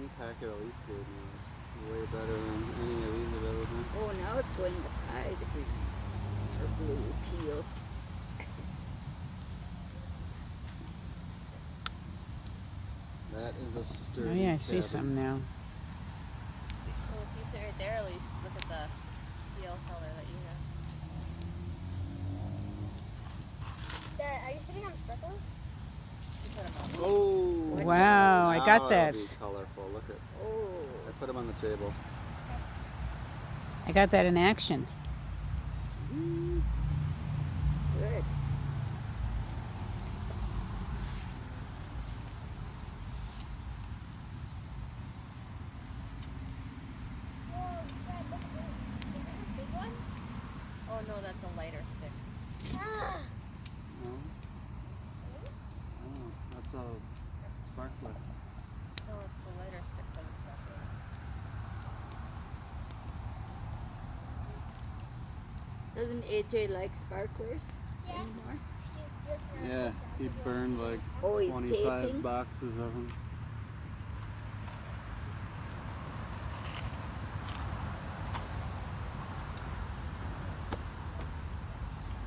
one packet of leaf gave me was way better than any of these have ever been. Oh, now it's going to pie the green or blue teal. That is a sturdy Oh yeah, I see cabin. some now. Well, if you sit right there, at least look at the teal color that you have. Dad, are you sitting on sparklers? You put 'em on. Oh! Wow, I got Now that. it'll be colorful. Look at. Oh, I put them on the table. I got that in action. good. Whoa, Dad, look at this. Is this a big one? Oh no, that's a lighter stick. Ah! No? Oh, that's a sparkler. No, it's the lighter stick that it's got there. Doesn't AJ like sparklers Yeah. anymore? He's looking at Yeah, it. he burned like Oh, he's 25 taping? boxes of them.